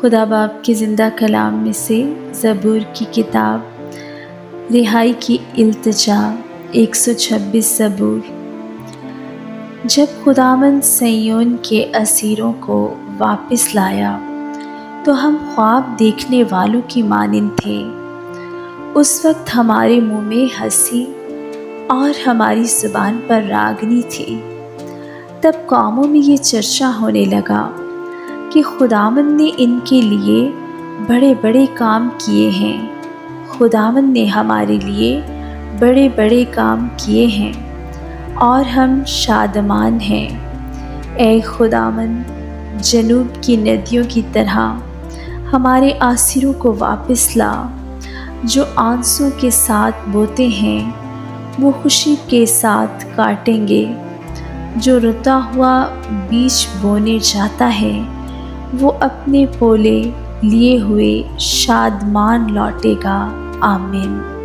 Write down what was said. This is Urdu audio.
خدا باپ کے زندہ کلام میں سے زبور کی کتاب رہائی کی التجا 126 زبور۔ جب خداوند صیون کے اسیروں کو واپس لایا تو ہم خواب دیکھنے والوں کی مانند تھے۔ اس وقت ہمارے منہ میں ہنسی اور ہماری زبان پر راگنی تھی۔ تب قوموں میں یہ چرچا ہونے لگا کہ خداوند نے ان کے لیے بڑے بڑے کام کیے ہیں۔ خداوند نے ہمارے لیے بڑے بڑے کام کیے ہیں اور ہم شادمان ہیں۔ اے خداوند، جنوب کی ندیوں کی طرح ہمارے اسیروں کو واپس لا۔ جو آنسوں کے ساتھ بوتے ہیں وہ خوشی کے ساتھ کاٹیں گے۔ جو رتا ہوا بیج بونے جاتا ہے وہ اپنے پولے لیے ہوئے شادمان لوٹے گا۔ آمین۔